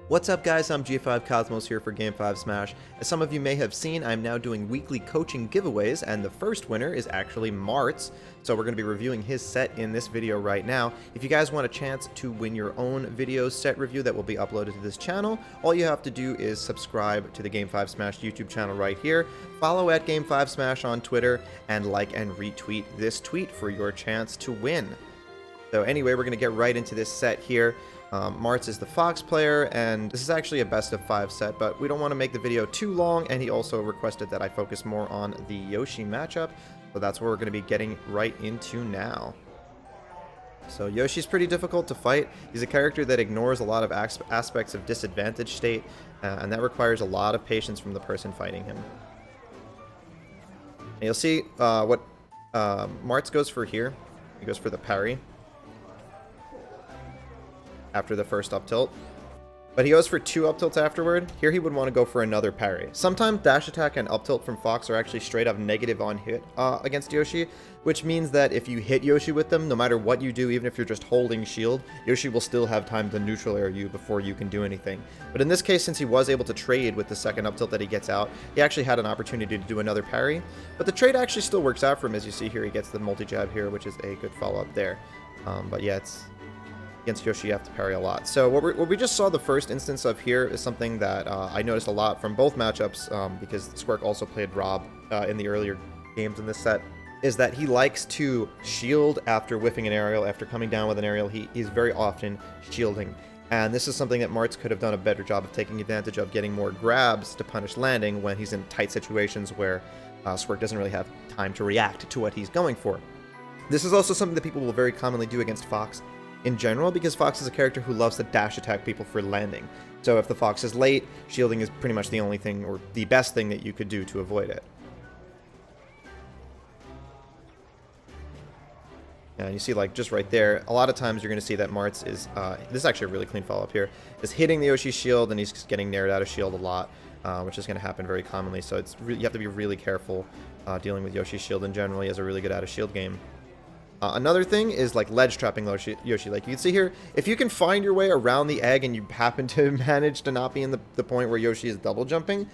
What's up guys, I'm G5 Cosmos here for Game 5 Smash. As some of you may have seen, I'm now doing weekly coaching giveaways, and the first winner is actually Martz. So we're going to be reviewing his set in this video right now. If you guys want a chance to win your own video set review that will be uploaded to this channel, all you have to do is subscribe to the Game 5 Smash YouTube channel right here, follow at Game 5 Smash on Twitter, and like and retweet this tweet for your chance to win. So anyway, we're going to get right into this set here. Martz is the Fox player, and this is actually a best of 5 set, but we don't want to make the video too long, and he also requested that I focus more on the Yoshi matchup, so that's what we're going to be getting right into now. So Yoshi's pretty difficult to fight. He's a character that ignores a lot of aspects of disadvantage state, and that requires a lot of patience from the person fighting him. And you'll see what Martz goes for here. He goes for the parry after the first up tilt, but he goes for 2 up tilts afterward. Here he would want to go for another parry. Sometimes dash attack and up tilt from Fox are actually straight up negative on hit against Yoshi, which means that if you hit Yoshi with them, no matter what you do, even if you're just holding shield, Yoshi will still have time to neutral air you before you can do anything. But in this case, since he was able to trade with the second up tilt that he gets out, he actually had an opportunity to do another parry, but the trade actually still works out for him. As you see here, he gets the multi-jab here, which is a good follow-up there. But yeah, against Yoshi, you have to parry a lot. So what we just saw the first instance of here is something that I noticed a lot from both matchups, because Squerk also played Rob in the earlier games in this set, is that he likes to shield after whiffing an aerial. After coming down with an aerial, he's very often shielding. And this is something that Martz could have done a better job of taking advantage of, getting more grabs to punish landing when he's in tight situations where Squerk doesn't really have time to react to what he's going for. This is also something that people will very commonly do against Fox in general, because Fox is a character who loves to dash attack people for landing. So if the Fox is late, shielding is pretty much the only thing, or the best thing that you could do to avoid it. And you see, like, just right there, a lot of times you're going to see that Martz is, this is actually a really clean follow-up here, is hitting the Yoshi shield, and he's getting nared out of shield a lot, which is going to happen very commonly. So it's you have to be really careful dealing with Yoshi's shield in general. He has a really good out-of-shield game. Another thing is like ledge trapping Yoshi. Like you can see here, if you can find your way around the egg and you happen to manage to not be in the point where Yoshi is double jumping,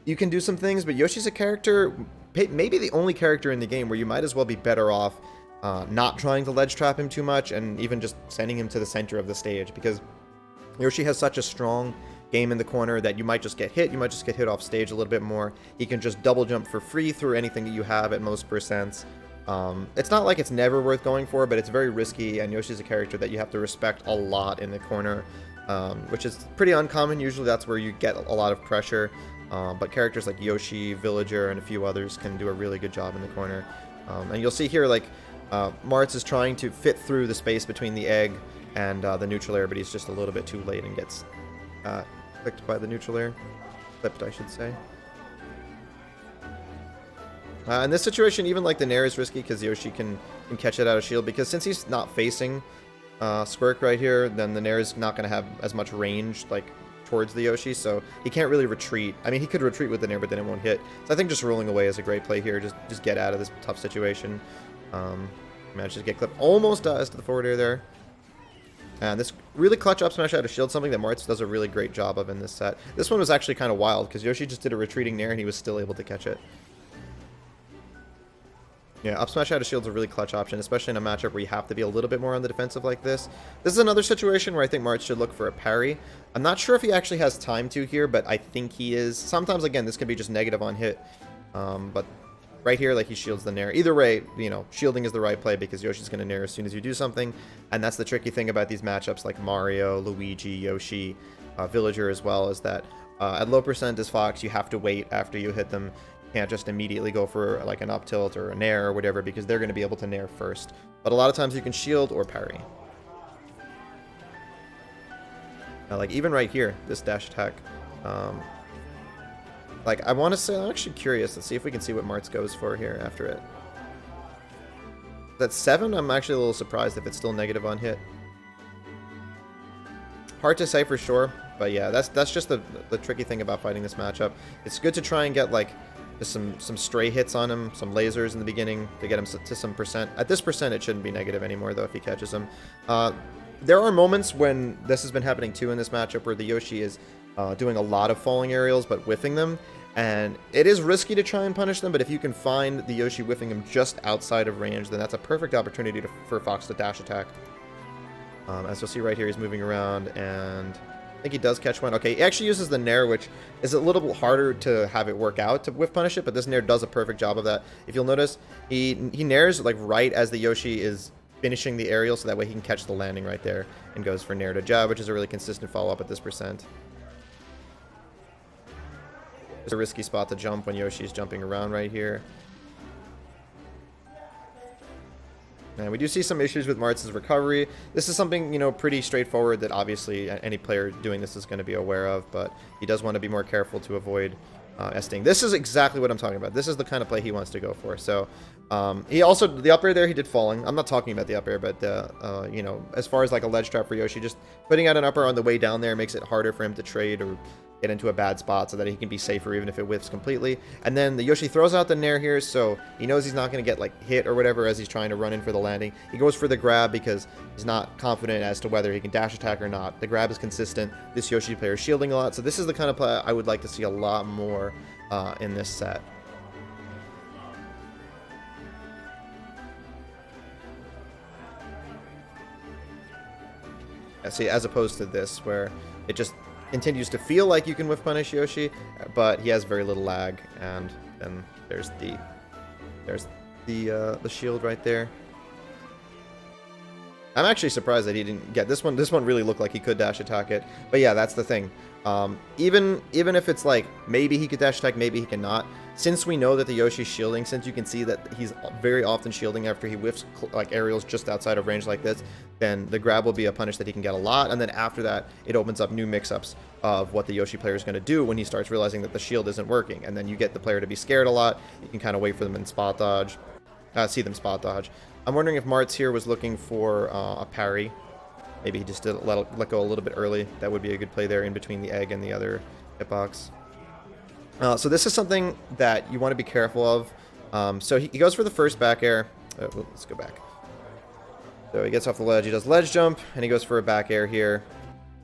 you can do some things. But Yoshi's a character, maybe the only character in the game where you might as well be better off not trying to ledge trap him too much, and even just sending him to the center of the stage, because Yoshi has such a strong game in the corner that you might just get hit. You might just get hit off stage a little bit more. He can just double jump for free through anything that you have at most percents. It's not like it's never worth going for, but it's very risky, and Yoshi's a character that you have to respect a lot in the corner, which is pretty uncommon. Usually that's where you get a lot of pressure, but characters like Yoshi, Villager, and a few others can do a really good job in the corner. And you'll see here, like, Martz is trying to fit through the space between the egg and the neutral air, but he's just a little bit too late and gets clicked by the neutral air. Clipped, I should say. In this situation, even like the nair is risky because Yoshi can catch it out of shield, because since he's not facing Squerk right here, then the nair is not going to have as much range like towards the Yoshi, so he can't really retreat. I mean, he could retreat with the nair, but then it won't hit. So I think just rolling away is a great play here. Just get out of this tough situation. Manages to get clipped. Almost does to the forward air there. And this really clutch up smash out of shield, something that Martz does a really great job of in this set. This one was actually kind of wild because Yoshi just did a retreating nair and he was still able to catch it. Yeah, up smash out of shield is a really clutch option, especially in a matchup where you have to be a little bit more on the defensive like this. This is another situation where I think Martz should look for a parry. I'm not sure if he actually has time to here, but I think he is. Sometimes, again, this can be just negative on hit. But right here, like, he shields the nair. Either way, you know, shielding is the right play because Yoshi's going to nair as soon as you do something. And that's the tricky thing about these matchups like Mario, Luigi, Yoshi, Villager as well, is that at low percent as Fox, you have to wait after you hit them. Can't just immediately go for like an up tilt or a nair or whatever, because they're going to be able to nair first. But a lot of times you can shield or parry. Now, like even right here, this dash attack, like I want to say, I'm actually curious. Let's see if we can see what Martz goes for here after it. That's 7. I'm actually a little surprised if it's still negative on hit. Hard to say for sure, but yeah, that's just the tricky thing about fighting this matchup. It's good to try and get like just some stray hits on him, some lasers in the beginning to get him to some percent. At this percent, it shouldn't be negative anymore though if he catches him. there are moments when this has been happening too in this matchup where the Yoshi is doing a lot of falling aerials but whiffing them. And it is risky to try and punish them, but if you can find the Yoshi whiffing him just outside of range, then that's a perfect opportunity for Fox to dash attack. As you'll see right here, he's moving around, and I think he does catch one. Okay, he actually uses the Nair, which is a little bit harder to have it work out to whiff punish it, but this Nair does a perfect job of that. If you'll notice, he Nairs like right as the Yoshi is finishing the aerial, so that way he can catch the landing right there and goes for Nair to jab, which is a really consistent follow-up at this percent. It's a risky spot to jump when Yoshi's jumping around right here. And we do see some issues with Martz's recovery. This is something, you know, pretty straightforward that obviously any player doing this is going to be aware of, but he does want to be more careful to avoid S-ting. This is exactly what I'm talking about. This is the kind of play he wants to go for. So he also, the up air there, he did falling. I'm not talking about the up air, but, you know, as far as like a ledge trap for Yoshi, just putting out an up air on the way down there makes it harder for him to trade or get into a bad spot so that he can be safer even if it whiffs completely. And then the Yoshi throws out the Nair here, so he knows he's not going to get like hit or whatever as he's trying to run in for the landing. He goes for the grab because he's not confident as to whether he can dash attack or not. The grab is consistent. This Yoshi player is shielding a lot, so this is the kind of play I would like to see a lot more in this set. See, as opposed to this where it just continues to feel like you can whiff punish Yoshi, but he has very little lag, and then there's the shield right there. I'm actually surprised that he didn't get this one. This one really looked like he could dash attack it, but yeah, that's the thing. Even if it's like maybe he could dash attack, maybe he cannot. Since we know that the Yoshi's shielding, since you can see that he's very often shielding after he whiffs like aerials just outside of range like this, then the grab will be a punish that he can get a lot, and then after that, it opens up new mix-ups of what the Yoshi player is going to do when he starts realizing that the shield isn't working, and then you get the player to be scared a lot. You can kind of wait for them in spot dodge, see them spot dodge. I'm wondering if Martz here was looking for a parry. Maybe he just did let go a little bit early. That would be a good play there in between the egg and the other hitbox. So this is something that you want to be careful of. So he goes for the first back air. Let's go back. So he gets off the ledge. He does ledge jump, and he goes for a back air here.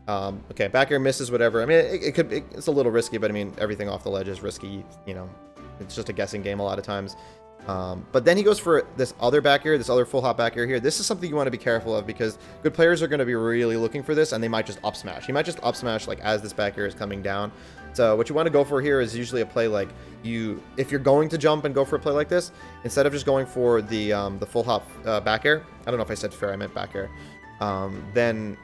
Okay, back air misses, whatever. I mean, it's a little risky, but I mean, everything off the ledge is risky. You know, it's just a guessing game a lot of times. But then he goes for this other back air, this other full hop back air here. This is something you want to be careful of because good players are going to be really looking for this, and they might just up smash. He might just up smash like as this back air is coming down. So what you want to go for here is usually a play like if you're going to jump and go for a play like this, instead of just going for the full hop back air. I don't know if I said fair, I meant back air. Then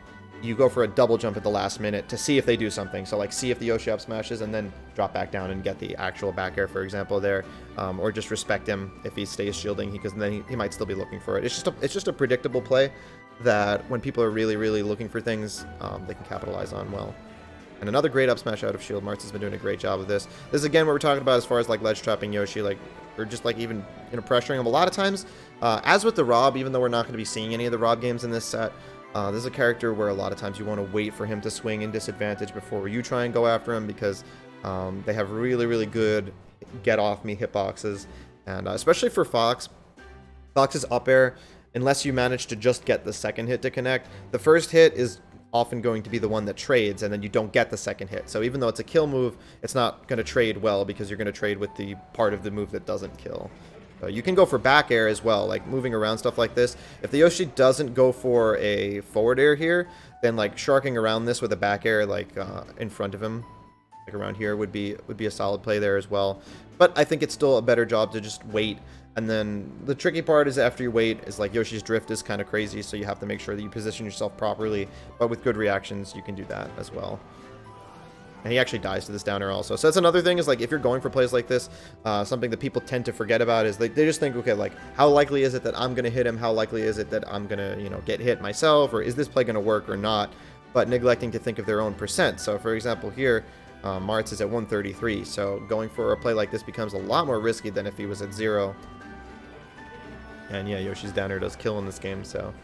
you go for a double jump at the last minute to see if they do something. So like see if the Yoshi up smashes and then drop back down and get the actual back air, for example, there. Or just respect him if he stays shielding, because then he might still be looking for it. It's just a predictable play that when people are really looking for things, they can capitalize on well. And another great up smash out of shield. Martz has been doing a great job of this. This is again what we're talking about as far as like ledge trapping Yoshi, like, or just like even, you know, pressuring him. A lot of times, as with the Rob, even though we're not going to be seeing any of the Rob games in this set, this is a character where a lot of times you want to wait for him to swing in disadvantage before you try and go after him, because they have really good get off me hitboxes, and especially for Fox's up air, unless you manage to just get the second hit to connect, the first hit is often going to be the one that trades, and then you don't get the second hit. So even though it's a kill move, it's not going to trade well because you're going to trade with the part of the move that doesn't kill. You can go for back air as well, like moving around stuff like this. If the Yoshi doesn't go for a forward air here, then like sharking around this with a back air like in front of him, like around here, would be a solid play there as well. But I think it's still a better job to just wait. And then the tricky part is after you wait is like Yoshi's drift is kind of crazy, so you have to make sure that you position yourself properly. But with good reactions, you can do that as well. And he actually dies to this down air also. So that's another thing, is like if you're going for plays like this, something that people tend to forget about is they just think, okay, like how likely is it that I'm going to hit him? How likely is it that I'm going to, you know, get hit myself? Or is this play going to work or not? But neglecting to think of their own percent. So for example here, Martz is at 133. So going for a play like this becomes a lot more risky than if he was at 0. And yeah, Yoshi's down air does kill in this game, so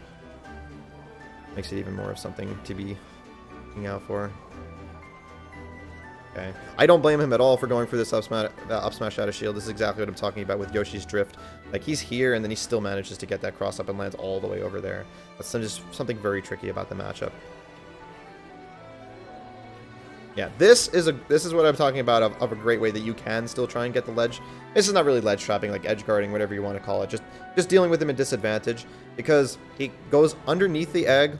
makes it even more of something to be looking out for. Okay. I don't blame him at all for going for this up smash out of shield. This is exactly what I'm talking about with Yoshi's drift. Like, he's here, and then he still manages to get that cross up and lands all the way over there. That's just something very tricky about the matchup. Yeah, this is what I'm talking about of a great way that you can still try and get the ledge. This is not really ledge trapping, like edge guarding, whatever you want to call it. Just dealing with him at disadvantage, because he goes underneath the egg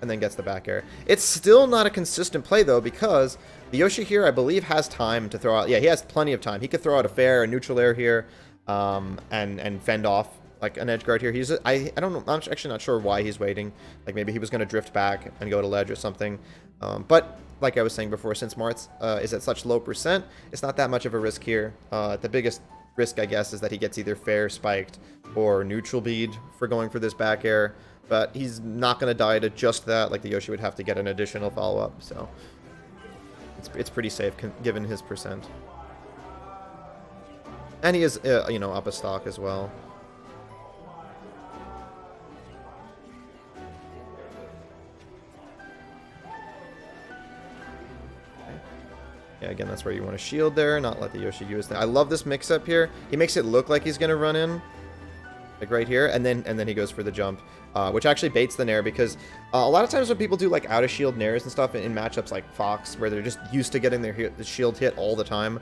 and then gets the back air. It's still not a consistent play, though, because the Yoshi here, I believe, has time to throw out. Yeah, he has plenty of time. He could throw out a fair, a neutral air here, and fend off like an edge guard here. I don't know. I'm actually not sure why he's waiting. Like, maybe he was going to drift back and go to ledge or something. But like I was saying before, since Martz is at such low percent, it's not that much of a risk here. The biggest risk, I guess, is that he gets either fair spiked or neutral bead for going for this back air. But he's not going to die to just that. Like, the Yoshi would have to get an additional follow-up. So it's pretty safe given his percent. And he is, you know, up a stock as well. Yeah, again, that's where you want to shield there, not let the Yoshi use that. I love this mix-up here. He makes it look like he's going to run in, like right here, and then he goes for the jump, which actually baits the nair, because a lot of times when people do like out-of-shield nairs and stuff in matchups like Fox, where they're just used to getting their shield hit all the time,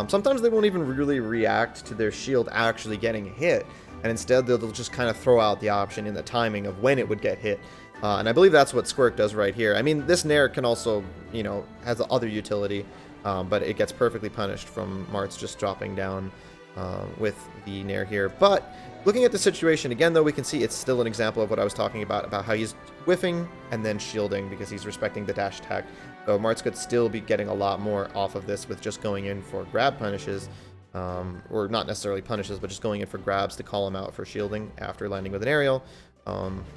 sometimes they won't even really react to their shield actually getting hit, and instead they'll just kind of throw out the option in the timing of when it would get hit. And I believe that's what Squerk does right here. I mean, this nair can also, you know, has other utility. But it gets perfectly punished from Martz just dropping down with the nair here. But looking at the situation again, though, we can see it's still an example of what I was talking about how he's whiffing and then shielding because he's respecting the dash attack. So Martz could still be getting a lot more off of this with just going in for grab punishes, or not necessarily punishes, but just going in for grabs to call him out for shielding after landing with an aerial,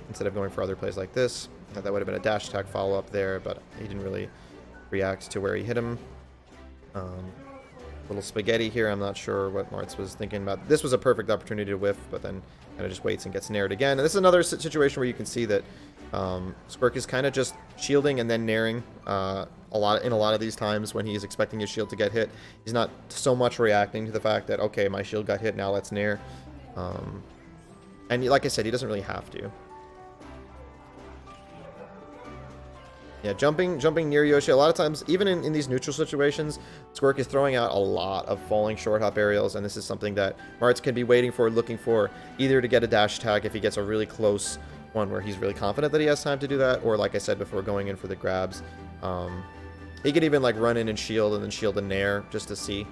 instead of going for other plays like this. That would have been a dash attack follow-up there, but he didn't really react to where he hit him. Little spaghetti here. I'm not sure what Martz was thinking about. This was a perfect opportunity to whiff, but then kind of just waits and gets nared again. And this is another situation where you can see that Squerk is kind of just shielding and then nairing in a lot of these times when he's expecting his shield to get hit. He's not so much reacting to the fact that, okay, my shield got hit, now let's nair. And like I said, he doesn't really have to. Yeah, jumping near Yoshi, a lot of times, even in these neutral situations, Squerk is throwing out a lot of falling short hop aerials, and this is something that Martz can be waiting for, looking for, either to get a dash attack if he gets a really close one where he's really confident that he has time to do that, or like I said before, going in for the grabs. He could even like run in and then shield a nair just to see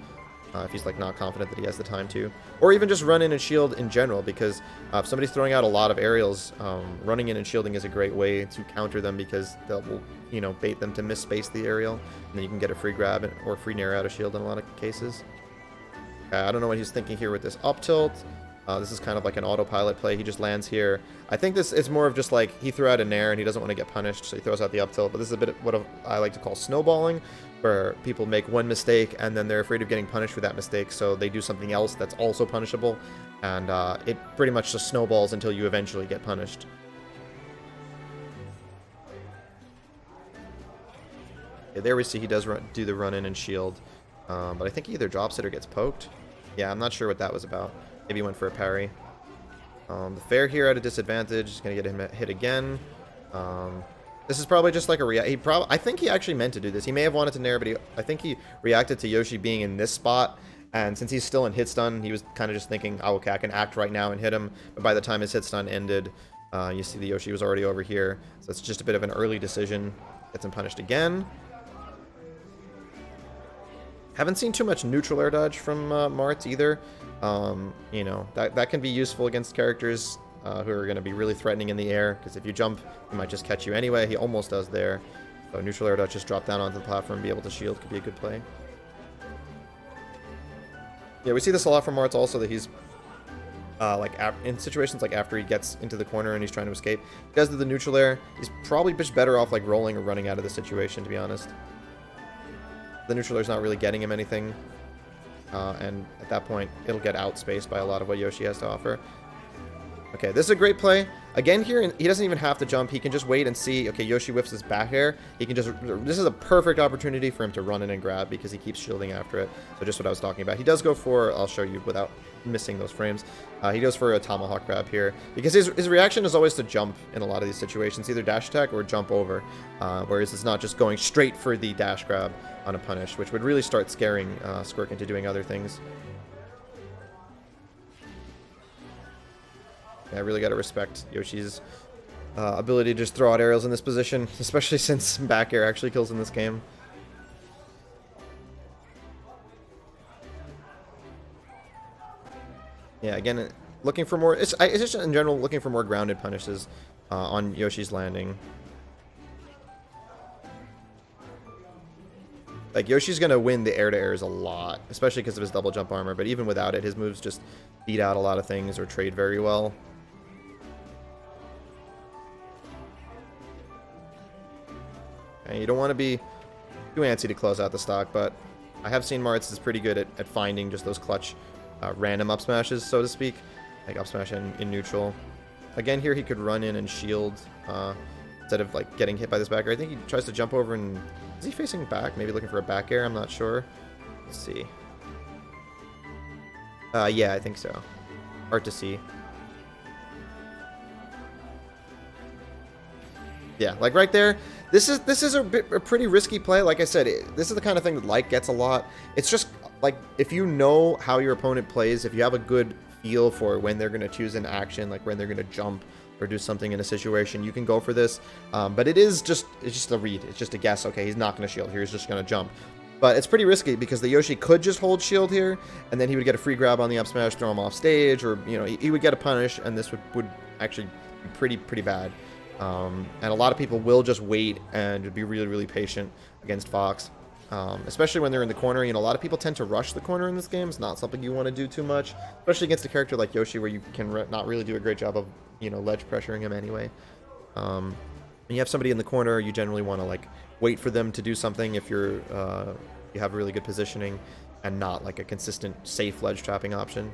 if he's like not confident that he has the time to, or even just run in and shield in general, because if somebody's throwing out a lot of aerials, running in and shielding is a great way to counter them, because they'll, you know, bait them to miss-space the aerial, and then you can get a free grab or free nair out of shield in a lot of cases. I don't know what he's thinking here with this up tilt. This is kind of like an autopilot play. He just lands here. I think this is more of just like he threw out a nair and he doesn't want to get punished, so he throws out the up tilt. But this is a bit of what I like to call snowballing, where people make one mistake and then they're afraid of getting punished for that mistake, so they do something else that's also punishable, and it pretty much just snowballs until you eventually get punished. Yeah, there we see he does do the run in and shield, but I think he either drops it or gets poked. Yeah, I'm not sure what that was about. Maybe he went for a parry. The fair here at a disadvantage is going to get him hit again. This is probably just like a I think he actually meant to do this. He may have wanted to nair, but I think he reacted to Yoshi being in this spot. And since he's still in hit stun, he was kind of just thinking, oh, okay, I can act right now and hit him. But by the time his hit stun ended, you see the Yoshi was already over here. So it's just a bit of an early decision. Gets him punished again. Haven't seen too much neutral air dodge from Martz either. You know, that can be useful against characters who are going to be really threatening in the air, because if you jump, he might just catch you anyway. He almost does there. So neutral air dodge, just drop down onto the platform and be able to shield could be a good play. Yeah, we see this a lot from Martz also, that he's like in situations like after he gets into the corner and he's trying to escape, because of the neutral air, he's probably just better off like rolling or running out of the situation, to be honest. The neutral air's not really getting him anything, and at that point, it'll get outspaced by a lot of what Yoshi has to offer. Okay, this is a great play. Again here, he doesn't even have to jump. He can just wait and see. Okay, Yoshi whiffs his back air. He can just... This is a perfect opportunity for him to run in and grab because he keeps shielding after it. So just what I was talking about. He does go for... I'll show you without missing those frames. He goes for a tomahawk grab here because his reaction is always to jump in a lot of these situations. Either dash attack or jump over. Whereas it's not just going straight for the dash grab on a punish, which would really start scaring Squerk into doing other things. I really got to respect Yoshi's ability to just throw out aerials in this position, especially since back air actually kills in this game. Yeah, again, looking for more... It's just in general looking for more grounded punishes on Yoshi's landing. Like, Yoshi's going to win the air-to-airs a lot, especially because of his double jump armor, but even without it, his moves just beat out a lot of things or trade very well. And you don't want to be too antsy to close out the stock, but I have seen Martz is pretty good at finding just those clutch random up smashes, so to speak. Like up smash in neutral. Again, here he could run in and shield instead of like getting hit by this back air. I think he tries to jump over and... Is he facing back? Maybe looking for a back air? I'm not sure. Let's see. Yeah, I think so. Hard to see. Yeah, like right there. This is a pretty risky play. Like I said, this is the kind of thing that Light gets a lot. It's just like if you know how your opponent plays, if you have a good feel for when they're going to choose an action, like when they're going to jump or do something in a situation, you can go for this. But it's just a read. It's just a guess. Okay, he's not going to shield here. He's just going to jump. But it's pretty risky because the Yoshi could just hold shield here, and then he would get a free grab on the up smash, throw him off stage, or you know he would get a punish, and this would actually be pretty bad. And a lot of people will just wait and be really patient against Fox, especially when they're in the corner. You know, a lot of people tend to rush the corner in this game. It's not something you want to do too much, especially against a character like Yoshi, where you can not really do a great job of, you know, ledge pressuring him anyway. When you have somebody in the corner, you generally want to like wait for them to do something if you're you have really good positioning, and not like a consistent safe ledge trapping option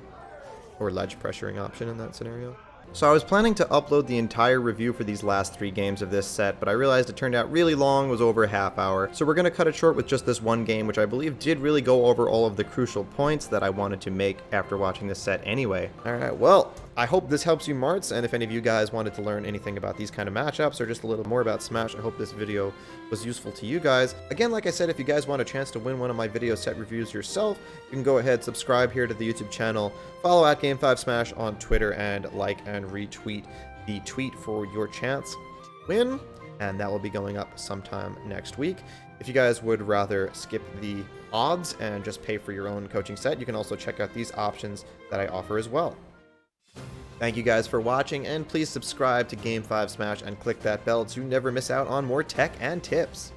or ledge pressuring option in that scenario. So I was planning to upload the entire review for these last 3 games of this set, but I realized it turned out really long, was over a half hour. So we're going to cut it short with just this one game, which I believe did really go over all of the crucial points that I wanted to make after watching this set anyway. Alright, well, I hope this helps you, Martz, and if any of you guys wanted to learn anything about these kind of matchups or just a little more about Smash, I hope this video was useful to you guys. Again, like I said, if you guys want a chance to win one of my video set reviews yourself, you can go ahead, subscribe here to the YouTube channel, follow at Game5Smash on Twitter, and like and retweet the tweet for your chance to win, and that will be going up sometime next week. If you guys would rather skip the odds and just pay for your own coaching set, you can also check out these options that I offer as well. Thank you guys for watching, and please subscribe to Game5Smash and click that bell to never miss out on more tech and tips.